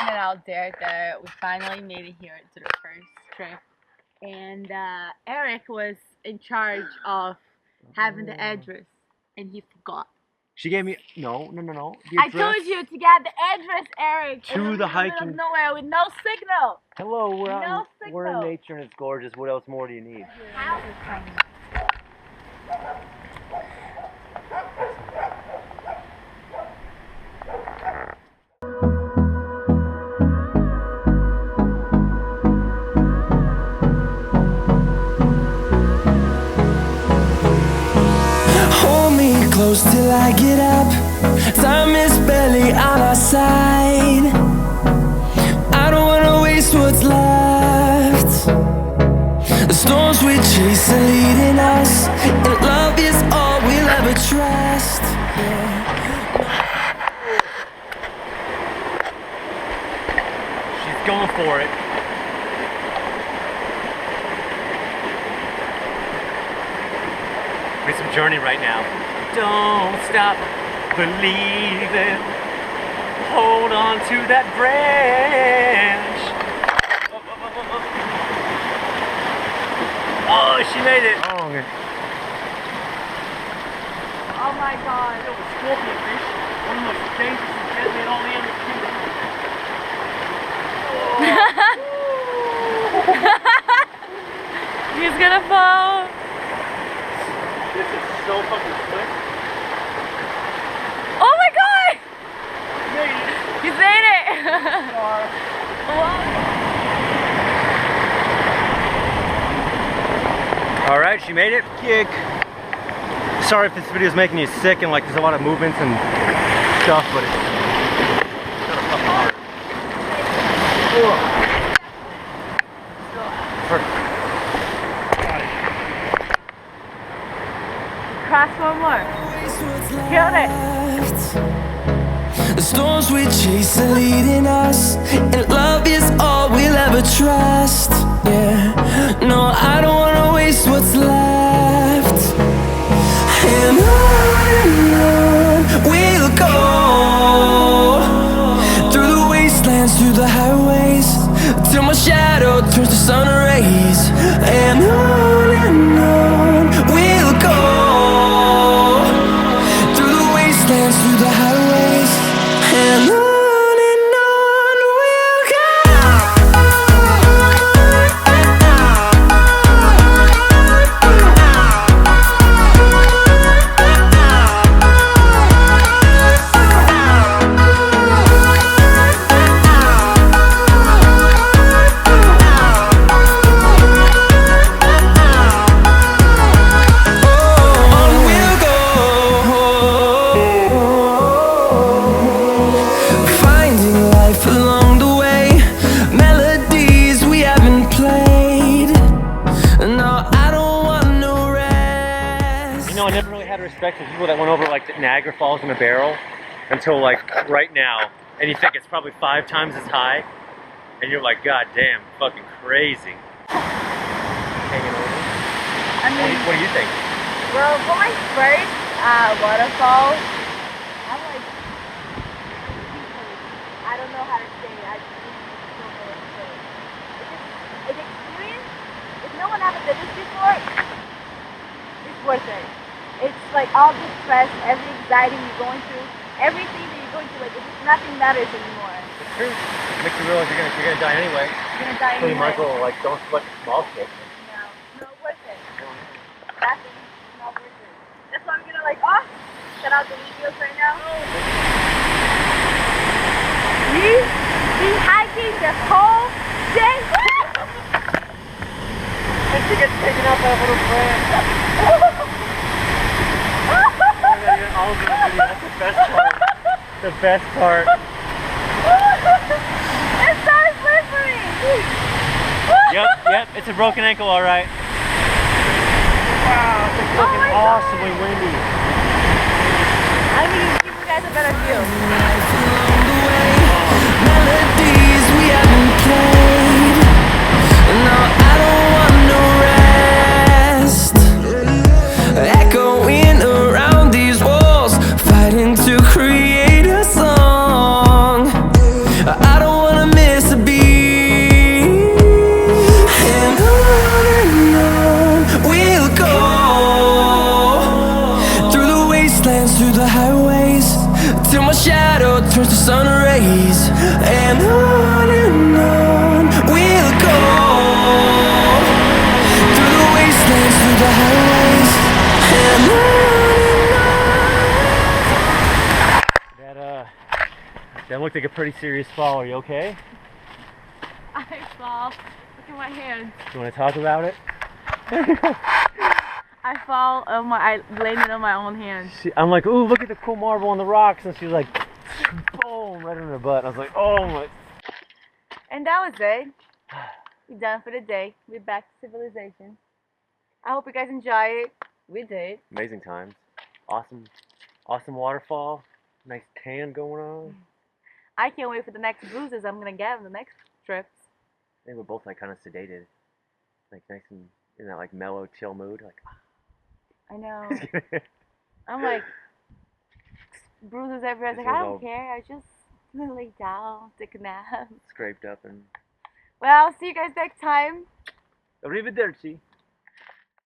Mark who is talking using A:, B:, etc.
A: pointed out there that we finally made it here to the first trip, and Eric was in charge of having the address, and he forgot.
B: She gave me no.
A: I told you to get the address, Eric.
B: To the hiking.
A: In the middle of nowhere with no signal.
B: Hello, we're in
A: signal.
B: nature and it's gorgeous. What else more do you need?
C: Hold me close till I get up. Time is barely on our side. I don't wanna waste what's left. The storms we chase are leading us, and love is all we'll ever trust.
B: She's going for it. It's some journey right now. Don't stop believing. Hold on to that branch. Oh, she made it. Oh, okay.
A: Oh my God.
B: It was scorpion fish. One of the most dangerous and deadly in all the animal kingdom.
A: He's gonna fall.
B: This is so fucking slick.
A: Oh my God!
B: Made it.
A: He's made it!
B: All right, she made it. Kick. Sorry if this video is making you sick and like there's a lot of movements and stuff, but it's kind of fucking hard. Perfect.
A: Cross one more. Killed it.
C: The storms we chase are leading us, and love is all we'll ever trust. Yeah, no, I don't wanna waste what's left. And on we'll go, through the wastelands, through the highways, till my shadow turns to sun rays. And on we'll go, through the wastelands, through the highways, and on we'll go.
B: I never really had respect for people that went over like Niagara Falls in a barrel until like right now, and you think it's probably 5 times as high, and you're like, God damn, fucking crazy. Hanging over.
A: I mean,
B: What do you think?
A: well, for my first waterfall, I'm like, I don't know how to say it. I just don't know what to say. It's an experience. If no one ever did this before, it's worth it. It's like all the stress, every anxiety you're going through, everything that you're going through, like nothing matters anymore.
B: It's true. It makes you realize you're gonna die anyway.
A: You're gonna die
B: So you
A: anyway.
B: might as well like don't sweat the small shit.
A: No, not worth it. Nothing, not worth it. That's why I'm gonna like, set out the videos right now. We been hiking this whole day.
B: And she gets taken out by a little friend. All of the video, that's the best part. The best part.
A: It's so slippery.
B: Yep, it's a broken ankle, all right. Wow, it's fucking awesomely windy.
A: I need to give you guys a better view.
C: Melodies we haven't played. No, I don't want no rest. Echoing around these walls, fighting to create a song. I don't wanna
B: That looked like a pretty serious fall. Are you okay?
A: I fall. Look at my hands.
B: You want to talk about it?
A: I fall on I landed on my own hands.
B: I'm like, ooh, look at the cool marble on the rocks, and she's like, boom, right in her butt. And I was like, oh my.
A: And that was it. We're done for the day. We're back to civilization. I hope you guys enjoy it. We did.
B: Amazing times. Awesome waterfall. Nice tan going on.
A: I can't wait for the next bruises I'm gonna get on the next trips.
B: I think we're both like kind of sedated, like nice and in that like mellow, chill mood. Like,
A: I know. I'm like bruises everywhere. I was like, I don't care. I just gonna lay down, take a nap.
B: Scraped up and.
A: Well, I'll see you guys next time.
B: Arrivederci.